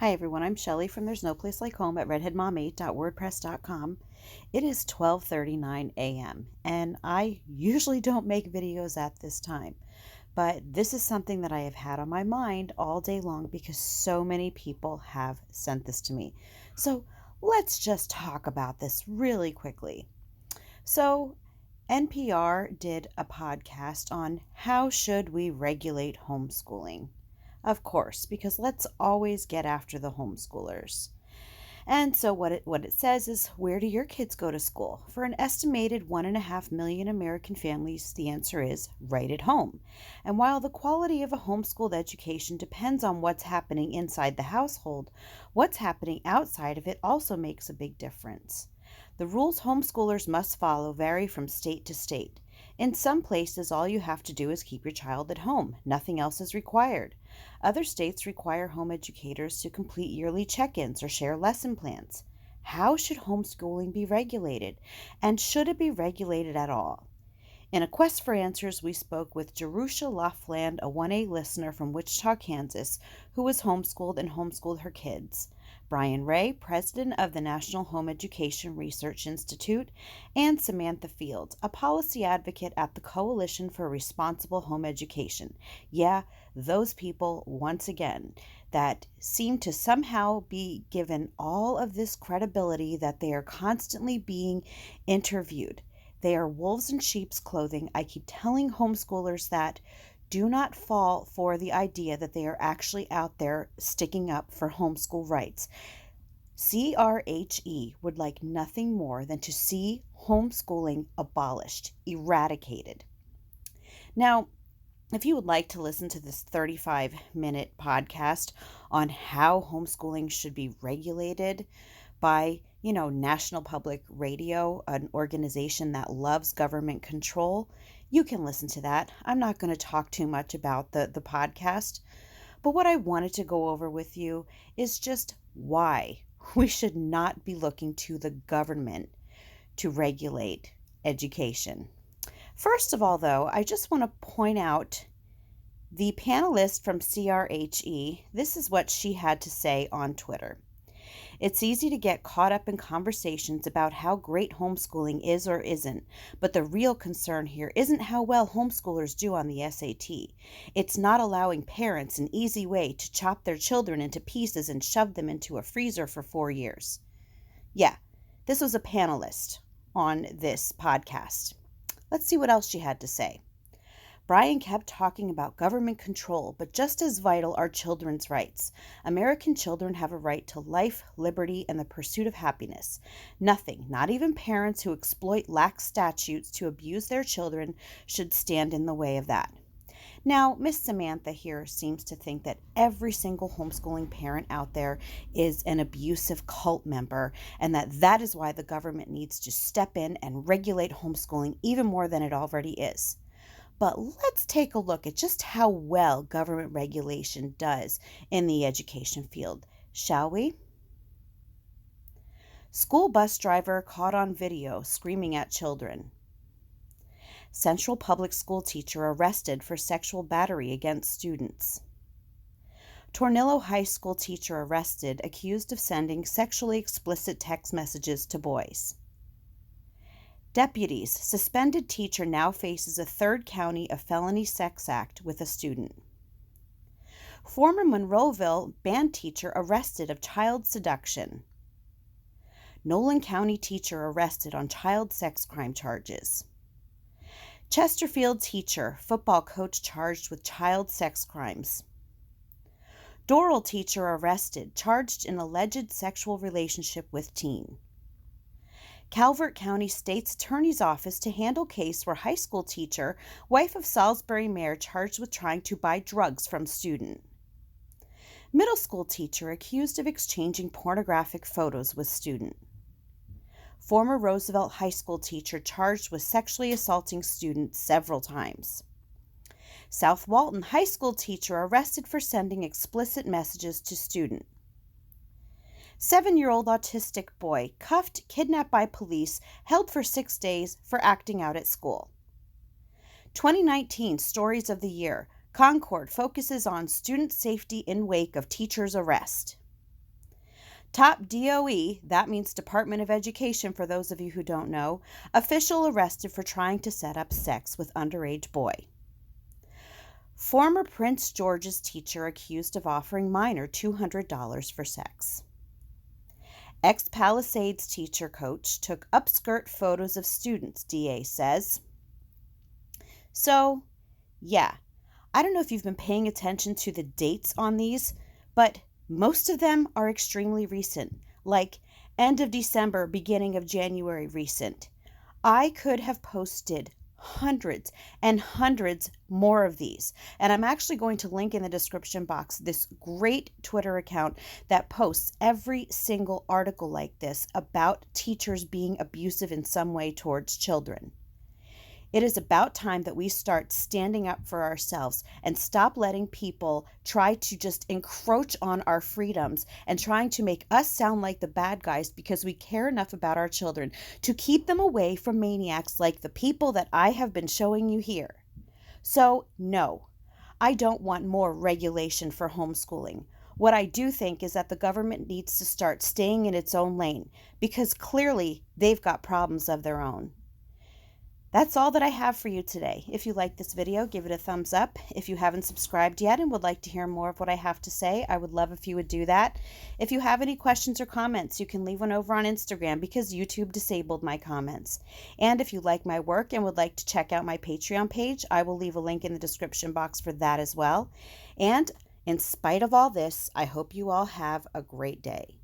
Hi everyone, I'm Shelly from There's No Place Like Home at redheadmom8.wordpress.com. It is 12:39 a.m. and I usually don't make videos at this time, but this is something that I have had on my mind all day long because so many people have sent this to me. So let's just talk about this really quickly. So NPR did a podcast on how should we regulate homeschooling. Of course, because let's always get after the homeschoolers. And so what it says is, where do your kids go to school? For an estimated 1.5 million American families, the answer is right at home. And while the quality of a homeschooled education depends on what's happening inside the household, what's happening outside of it also makes a big difference. The rules homeschoolers must follow vary from state to state. In some places, all you have to do is keep your child at home. Nothing else is required. Other states require home educators to complete yearly check-ins or share lesson plans. How should homeschooling be regulated? And should it be regulated at all? In a quest for answers, we spoke with Jerusha Laughlin, a 1A listener from Wichita, Kansas, who was homeschooled and homeschooled her kids, Brian Ray, president of the National Home Education Research Institute, and Samantha Fields, a policy advocate at the Coalition for Responsible Home Education. Yeah, those people, once again, that seem to somehow be given all of this credibility that they are constantly being interviewed. They are wolves in sheep's clothing. I keep telling homeschoolers that. Do not fall for the idea that they are actually out there sticking up for homeschool rights. CRHE would like nothing more than to see homeschooling abolished, eradicated. Now, if you would like to listen to this 35-minute podcast on how homeschooling should be regulated by, National Public Radio, an organization that loves government control, you can listen to that. I'm not going to talk too much about the podcast, but what I wanted to go over with you is just why we should not be looking to the government to regulate education. First of all, though, I just want to point out the panelist from CRHE. This is what she had to say on Twitter. It's easy to get caught up in conversations about how great homeschooling is or isn't, but the real concern here isn't how well homeschoolers do on the SAT. It's not allowing parents an easy way to chop their children into pieces and shove them into a freezer for 4 years. Yeah, this was a panelist on this podcast. Let's see what else she had to say. Brian kept talking about government control, but just as vital are children's rights. American children have a right to life, liberty, and the pursuit of happiness. Nothing, not even parents who exploit lax statutes to abuse their children, should stand in the way of that. Now, Miss Samantha here seems to think that every single homeschooling parent out there is an abusive cult member, and that is why the government needs to step in and regulate homeschooling even more than it already is. But let's take a look at just how well government regulation does in the education field, shall we? School bus driver caught on video screaming at children. Central Public School teacher arrested for sexual battery against students. Tornillo High School teacher arrested accused of sending sexually explicit text messages to boys. Deputies, suspended teacher now faces a third count of felony sex act with a student. Former Monroeville band teacher arrested of child seduction. Nolan County teacher arrested on child sex crime charges. Chesterfield teacher, football coach charged with child sex crimes. Doral teacher arrested, charged in alleged sexual relationship with teen. Calvert County State's Attorney's Office to handle case where high school teacher, wife of Salisbury mayor, charged with trying to buy drugs from student. Middle school teacher accused of exchanging pornographic photos with student. Former Roosevelt High School teacher charged with sexually assaulting student several times. South Walton High School teacher arrested for sending explicit messages to student. 7-year-old autistic boy cuffed, kidnapped by police, held for 6 days for acting out at school. 2019 Stories of the Year. Concord focuses on student safety in wake of teacher's arrest. Top DOE, that means Department of Education for those of you who don't know, official arrested for trying to set up sex with underage boy. Former Prince George's teacher accused of offering minor $200 for sex. Ex-Palisades teacher coach took upskirt photos of students, DA says. So, yeah, I don't know if you've been paying attention to the dates on these, but most of them are extremely recent, like end of December, beginning of January recent. I could have posted hundreds and hundreds more of these. And I'm actually going to link in the description box this great Twitter account that posts every single article like this about teachers being abusive in some way towards children. It is about time that we start standing up for ourselves and stop letting people try to just encroach on our freedoms and trying to make us sound like the bad guys because we care enough about our children to keep them away from maniacs like the people that I have been showing you here. So, no, I don't want more regulation for homeschooling. What I do think is that the government needs to start staying in its own lane because clearly they've got problems of their own. That's all that I have for you today. If you like this video, give it a thumbs up. If you haven't subscribed yet and would like to hear more of what I have to say, I would love if you would do that. If you have any questions or comments, you can leave one over on Instagram because YouTube disabled my comments. And if you like my work and would like to check out my Patreon page, I will leave a link in the description box for that as well. And in spite of all this, I hope you all have a great day.